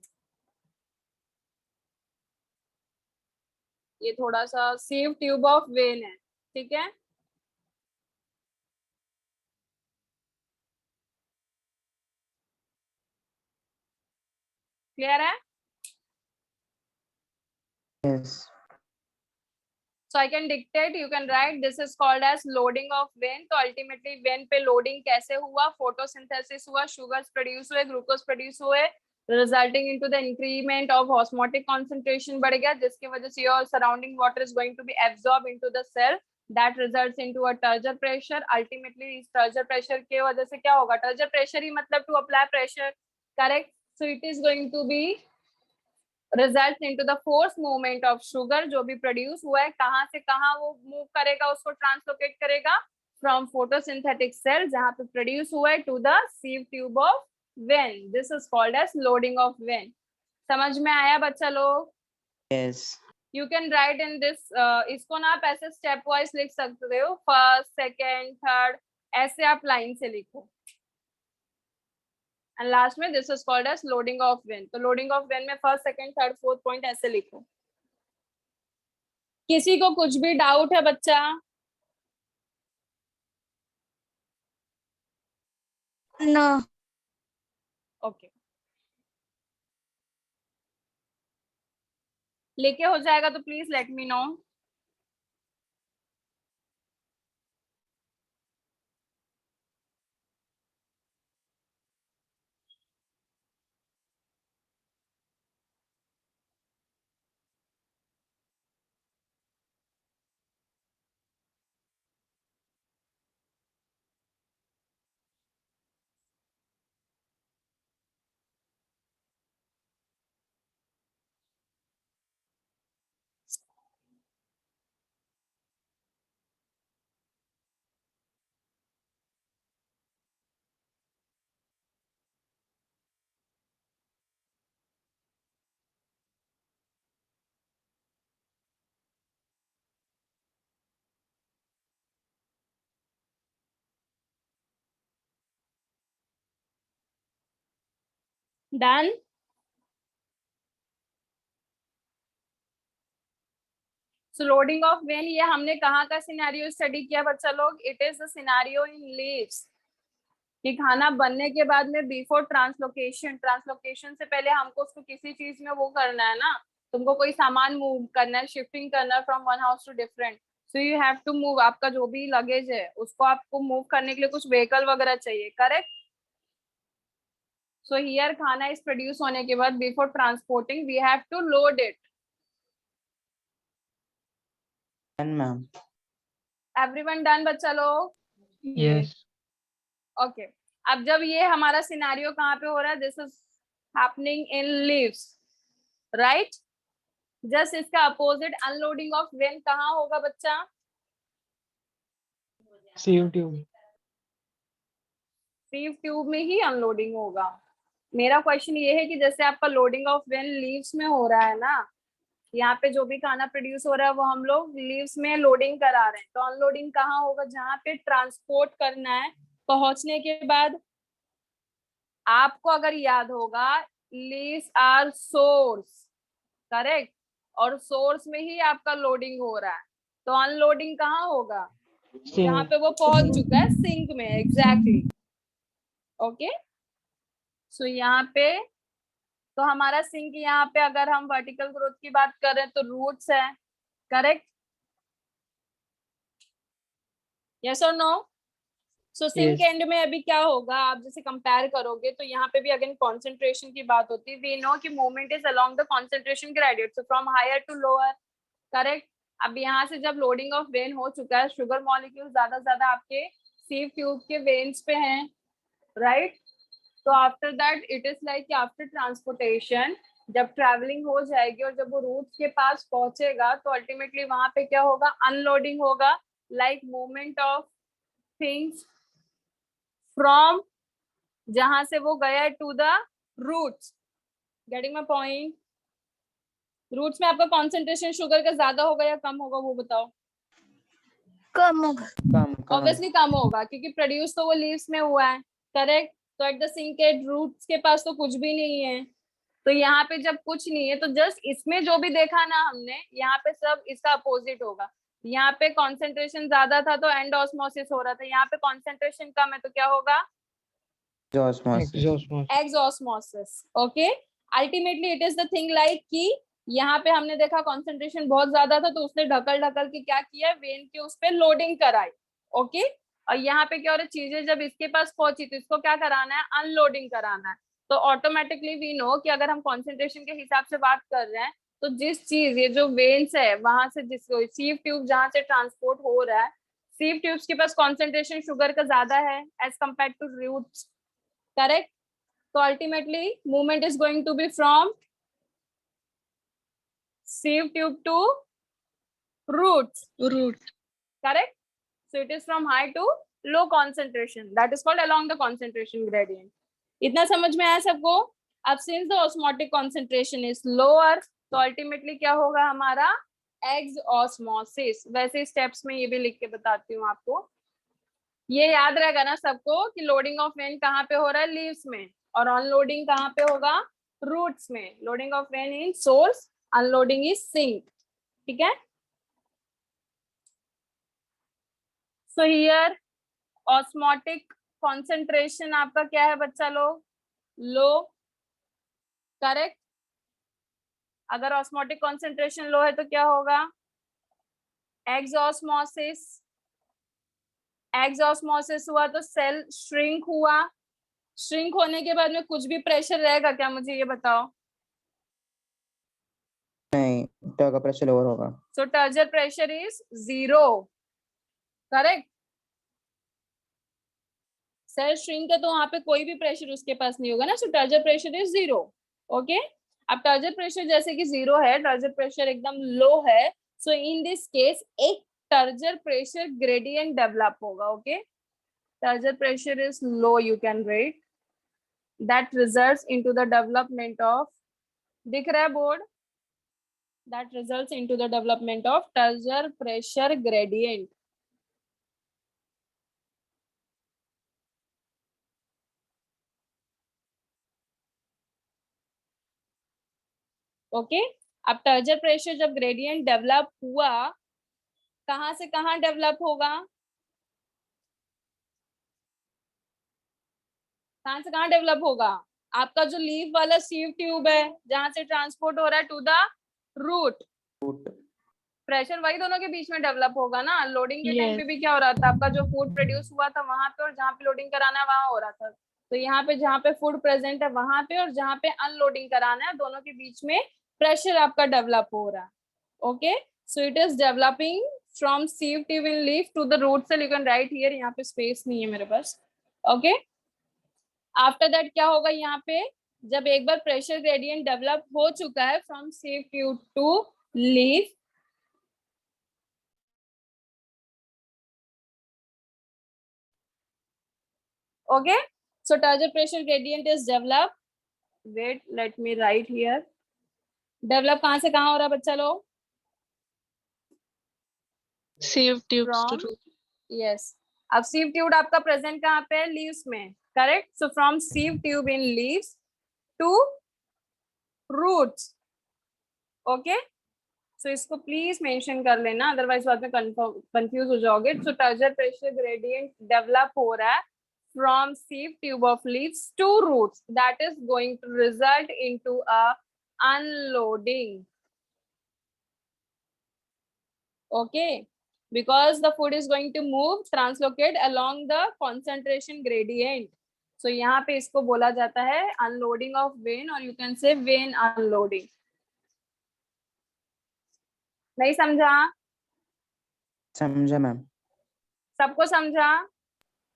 ये थोड़ा सा sieve tube of vein है, ठीक है। क्लियर है? Yes. So I can dictate, you can write, this is called as loading of vein। तो ultimately vein पे loading कैसे हुआ? photosynthesis हुआ, sugars produce हुए, glucose produce हुए, resulting into the increment of osmotic concentration बढ़ गया, जिसकी वजह से your surrounding water is going to be absorbed into the cell, that results into a turgor pressure। ultimately इस turgor pressure के वजह से क्या होगा? turgor pressure ही मतलब to apply pressure, correct? So it is going to be result into the force movement of sugar, जो भी produce हुआ है कहाँ से कहाँ वो मूव करेगा, उसको ट्रांसलोकेट करेगा फ्रॉम फोटोसिंथेटिक सेल जहाँ पे प्रोड्यूस हुआ है to the sieve tube of vein. This is called as loading of vein. समझ में आया बच्चा लोग? Yes. You can write in this, इसको ना आप ऐसे स्टेप वाइज लिख सकते हो, फर्स्ट, सेकेंड, थर्ड, ऐसे आप लाइन से लिखो। एंड लास्ट में this is called as loading of vein. तो लोडिंग ऑफ वेन में first, second, third, fourth point ऐसे लिखो। किसी को कुछ भी डाउट है बच्चा? No. ओके, लेके हो जाएगा तो please let me know. Done? So loading of when, ये हमने कहाँ का सिनेरियो स्टडी किया बच्चा लोग? It is the scenario in leaves, कि खाना बनने के बाद में बिफोर ट्रांसलोकेशन, ट्रांसलोकेशन से पहले हमको उसको किसी चीज में वो करना है ना, तुमको कोई सामान मूव करना है, शिफ्टिंग करना है from one house to different, so you have to move. आपका जो भी लगेज है उसको आपको मूव करने के लिए कुछ व्हीकल वगैरह चाहिए, करेक्ट? सो हियर खाना इस प्रोड्यूस होने के बाद before transporting we have to load it. Done, ma'am. Everyone done बच्चा लोग? Yes. ओके, अब जब ये हमारा सिनेरियो कहाँ पे हो रहा है, this is happening in leaves, right. Just इसका अपोजिट अनलोडिंग ऑफ वेन कहाँ होगा बच्चा? sieve tube. सीव ट्यूब में ही अनलोडिंग होगा। मेरा क्वेश्चन ये है कि जैसे आपका लोडिंग ऑफ वेन लीव्स में हो रहा है ना, यहाँ पे जो भी खाना प्रोड्यूस हो रहा है वो हम लोग लीव्स में लोडिंग करा रहे हैं, तो अनलोडिंग कहाँ होगा? जहाँ पे ट्रांसपोर्ट करना है। पहुंचने के बाद आपको अगर याद होगा, लीव्स आर सोर्स, करेक्ट, और सोर्स में ही आपका लोडिंग हो रहा है, तो अनलोडिंग कहाँ होगा? जहाँ Sink. पे वो पहुंच चुका है, सिंक में, एग्जैक्टली। ओके, सो यहाँ पे तो हमारा सिंक, यहाँ पे अगर हम वर्टिकल ग्रोथ की बात करें तो रूट्स है, करेक्ट, यस और no? So sink Yes. End में अभी क्या होगा, आप जैसे कंपेयर करोगे तो यहाँ पे भी अगेन कॉन्सेंट्रेशन की बात होती है। वी नो कि movement is along the concentration gradient, so from higher to lower, correct. अब यहाँ से जब लोडिंग ऑफ वेन हो चुका है, शुगर मॉलिक्यूल ज्यादा आपके सीव ट्यूब के वेन्स पे हैं, राइट। तो after that it is like after transportation, जब ट्रैवलिंग हो जाएगी और जब वो रूट्स के पास पहुंचेगा तो अल्टीमेटली वहां पे क्या होगा? अनलोडिंग होगा, like movement of things from जहां से वो गया to the roots. Getting my point? Roots में आपका कॉन्सेंट्रेशन शुगर का ज्यादा होगा या कम होगा, वो बताओ। कम होगा। कम ऑब्वियसली कम होगा, क्योंकि प्रोड्यूस तो वो लीव्स में हुआ है, करेक्ट। तो at the sink at roots के पास तो कुछ भी नहीं है, तो यहाँ पे जब कुछ नहीं है तो जस्ट इसमें जो भी देखा ना हमने, यहाँ पे सब इसका अपोजिट होगा। यहाँ पे कॉन्सेंट्रेशन ज्यादा था तो एंड ऑस्मोसिस हो रहा था, यहाँ पे कॉन्सेंट्रेशन कम है तो क्या होगा? osmosis. Exosmosis. Exosmosis. Okay, ultimately it is the thing like कि यहाँ पे हमने देखा कॉन्सेंट्रेशन बहुत ज्यादा था तो उसने ढकल ढकल के क्या किया, वेन के उस पर लोडिंग कराई। ओके, और यहाँ पे क्या हो रहा है, चीजें जब इसके पास पहुंची तो इसको क्या कराना है? अनलोडिंग कराना है। तो ऑटोमेटिकली वी नो कि अगर हम कॉन्सेंट्रेशन के हिसाब से बात कर रहे हैं तो जिस चीज, ये जो वेन्स है वहां से जिसको सीव ट्यूब जहां से ट्रांसपोर्ट हो रहा है, सीव ट्यूब्स के पास कॉन्सेंट्रेशन शुगर का ज्यादा है as compare to roots, correct. तो ultimately movement is going to be from sieve tube to roots, correct. So it is from high to low concentration, that is called along the concentration gradient. इतना समझ में आया सबको? अब since the osmotic concentration is lower, तो ultimately क्या होगा हमारा? एक्सऑस्मोसिस। वैसे स्टेप्स में ये भी लिख के बताती हूँ आपको, ये याद रहेगा ना सबको कि लोडिंग ऑफ वेन कहाँ पे हो रहा है? लीव्स में, और अनलोडिंग कहाँ पे होगा? रूट्स में। Loading of vein in source, unloading is sink, ठीक है। सो हियर ऑस्मोटिक कॉन्सेंट्रेशन आपका क्या है बच्चा लोग? लो, करेक्ट। अगर ऑस्मोटिक कॉन्सेंट्रेशन लो है तो क्या होगा? एक्सऑस्मोसिस। एक्सऑस्मोसिस हुआ तो सेल श्रिंक हुआ, श्रिंक होने के बाद में कुछ भी प्रेशर रहेगा क्या, मुझे ये बताओ? नहीं, टर्गर का प्रेशर लोअर होगा। So turgor pressure is 0, correct. Cell shrink है तो वहां पे कोई भी प्रेशर उसके पास नहीं होगा ना, सो टर्जर प्रेशर इज 0। ओके, अब टर्जर प्रेशर जैसे कि 0 है, टर्जर प्रेशर एकदम लो है, सो इन दिस केस एक टर्जर प्रेशर ग्रेडियंट डेवलप होगा। Okay, turgor pressure is low, you can write, that results into the development of, दिख रहा है board? that results into the development of Turger pressure gradient. ओके, अब टर्जर प्रेशर जब ग्रेडियंट डेवलप हुआ, कहां से कहां डेवलप होगा? कहां से कहां डेवलप होगा? आपका जो लीफ वाला सीव ट्यूब है जहां से ट्रांसपोर्ट हो रहा है टू द रूट, प्रेशर वही दोनों के बीच में डेवलप होगा ना। लोडिंग के टाइम पे भी क्या हो रहा था, आपका जो फूड प्रोड्यूस हुआ था वहां पे, और जहाँ पे लोडिंग कराना है वहां हो रहा था। तो यहाँ पे जहाँ पे फूड प्रेजेंट है वहां पे, और जहाँ पे अनलोडिंग कराना है, दोनों के बीच में प्रेशर आपका डेवलप हो रहा है। Okay, so it is developing from sieve tube in leaf to the root cell, you can write here, यहाँ पे स्पेस नहीं है मेरे पास। ओके, आफ्टर दैट क्या होगा, यहाँ पे जब एक बार प्रेशर ग्रेडियंट डेवलप हो चुका है from sieve tube to leaf, okay, so turgor pressure gradient is developed, wait let me write here, develop कहाँ से कहाँ हो रहा है बच्चा लोग? sieve tubes to From, root. yes, अब sieve tube आपका प्रेजेंट कहाँ पे है? लीव्स में, correct. So from sieve tube in leaves to roots, okay. So इसको प्लीज मेंशन कर लेना, अदरवाइज बाद में कंफ्यूज हो जाओगे. सो टर्जर प्रेशर ग्रेडियंट डेवलप हो रहा है from sieve tube of leaves to roots, that is going to result into a unloading, okay, because the food is going to move, translocate along the concentration gradient. So यहाँ पे इसको बोला जाता है unloading of vein, or you can say vein unloading. नहीं समझा? समझा ma'am. सबको समझा?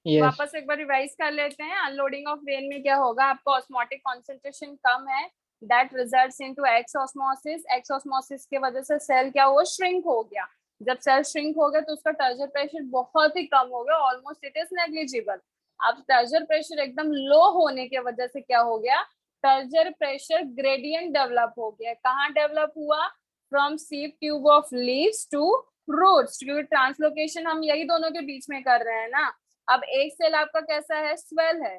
Yes. वापस एक बार रिवाइज कर लेते हैं. अनलोडिंग ऑफ वेन में क्या होगा? आपका ऑस्मोटिक कॉन्सेंट्रेशन कम है, that results into x osmosis. X osmosis की वजह से सेल क्या हुआ? श्रिंक हो गया. जब सेल श्रिंक हो गया तो उसका टर्जर प्रेशर बहुत ही कम हो गया, ऑलमोस्ट इट इज नेग्लिजिबल. अब टर्जर प्रेशर एकदम लो होने की वजह से क्या हो गया? टर्जर प्रेशर ग्रेडियंट डेवलप हो गया. कहाँ डेवलप हुआ? From sieve tube of leaves to roots, क्योंकि ट्रांसलोकेशन हम यही दोनों के बीच में कर रहे हैं ना. अब एक सेल आपका कैसा है? स्वेल है.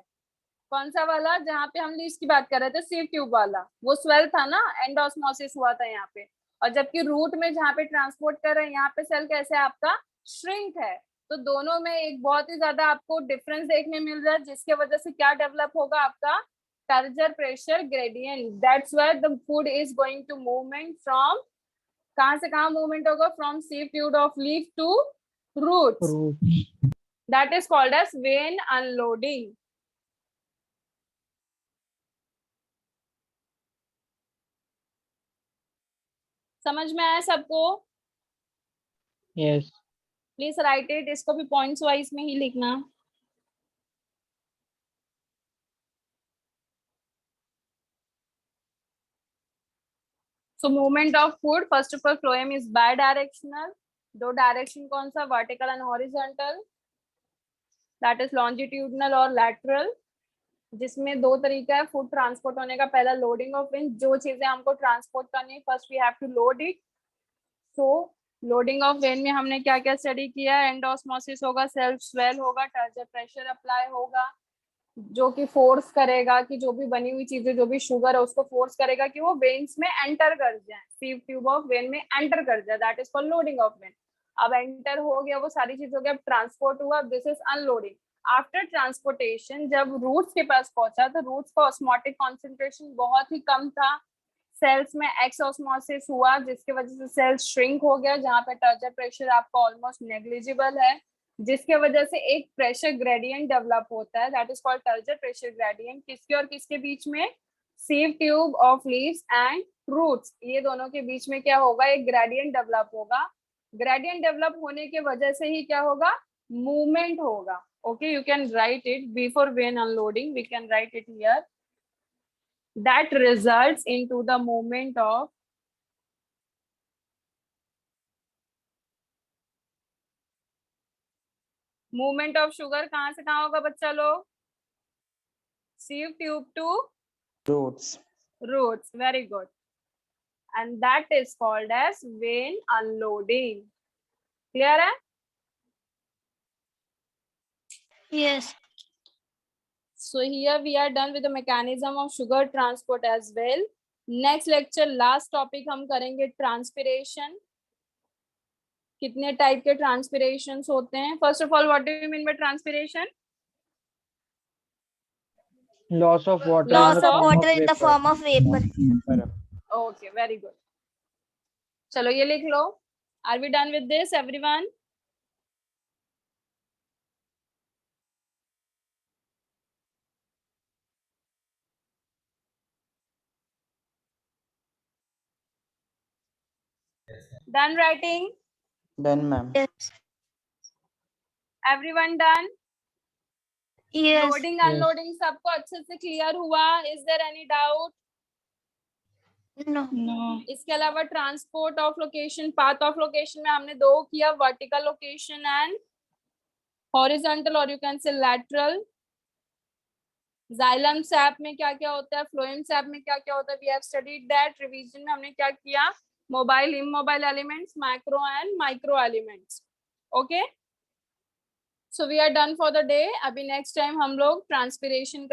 कौन सा वाला? जहाँ पे हम लीव्स की बात कर रहे थे, सीव ट्यूब वाला, वो स्वेल था ना, एंडोस्मोसिस हुआ था यहाँ पे. और जबकि रूट में जहाँ पे ट्रांसपोर्ट कर रहे हैं, यहाँ पे सेल कैसे है आपका? श्रिंक है. तो दोनों में एक बहुत ही ज्यादा आपको डिफरेंस देखने मिल रहा है, जिसके वजह से क्या डेवलप होगा? आपका turgor pressure gradient. That's why the food is going to movement from, कहाँ से कहाँ मूवमेंट होगा? From sieve tube of leaf to roots. Roots. That is called as vein unloading. समझ में आया सबको? Yes. Please right it. इसको भी पॉइंट्स वाइज में ही लिखना. So movement of food, first of all, phloem is bidirectional. दो डायरेक्शन कौन सा? Vertical and horizontal. That is longitudinal और लैटरल. जिसमें दो तरीका है फूड ट्रांसपोर्ट होने का. पहला लोडिंग ऑफ विंड, जो चीजें हमको ट्रांसपोर्ट करनी है first we have to load it. So loading of vein में हमने क्या क्या स्टडी किया? एंडोस्मोसिस होगा, सेल्फ स्वेल होगा, टर्जर प्रेशर अप्लाई होगा, जो कि फोर्स करेगा कि जो भी बनी हुई चीजें, जो भी शुगर है, उसको फोर्स करेगा कि वो वेन्स में एंटर कर जाए, सीव ट्यूब ऑफ वेन में एंटर कर जाए. That is called loading of when. अब एंटर हो गया, वो सारी चीज हो गया, अब ट्रांसपोर्ट हुआ, this is unloading. After transportation जब रूट्स के पास पहुंचा तो रूट्स का ऑस्मोटिक कॉन्सेंट्रेशन बहुत ही कम था. सेल्स में एक्स ऑस्मोसिस हुआ, जिसकी वजह से सेल्स श्रिंक हो गया, जहां पे टर्जर प्रेशर आपका ऑलमोस्ट नेग्लिजिबल है, जिसके वजह से एक प्रेशर ग्रेडियंट डेवलप होता है. That is called turgor pressure gradient. किसके और किसके बीच में? Sieve tube of leaves and roots, ये दोनों के बीच में क्या होगा? एक ग्रेडियंट डेवलप होगा. ग्रेडियंट डेवलप होने की वजह से ही क्या होगा? मूवमेंट होगा. Okay, you can write it before when unloading, we can write it here. That results into the movement of sugar. कहाँ से कहाँ होगा बच्चा लोग? sieve tube to Roots. roots. Very good. And that is called as vein unloading. Clear है? Yes. So here we are done with the mechanism of sugar transport as well. Next lecture, last topic हम करेंगे transpiration. कितने type के transpirations होते हैं? First of all, what do you mean bye transpiration? Loss of water. Loss in the of form Water in the vapor. form of vapor. Okay, very good. चलो ये लिख लो. Are we done with this everyone? Done writing? Done, ma'am. Yes. Everyone done? Yes. Loading unloading सबको अच्छे से clear हुआ? Is there any doubt? No. No. इसके अलावा transport of location, path of location में हमने दो किया, वर्टिकल लोकेशन एंड हॉरिजॉन्टल, और you can say lateral. Xylem sap में क्या क्या होता है, फ्लोएम सैप में क्या क्या होता है, we have studied that. Revision में हमने क्या किया, mobile, immobile elements, macro and micro elements. Okay, so we are done for the day. अभी नेक्स्ट टाइम हम लोग ट्रांसपिरेशन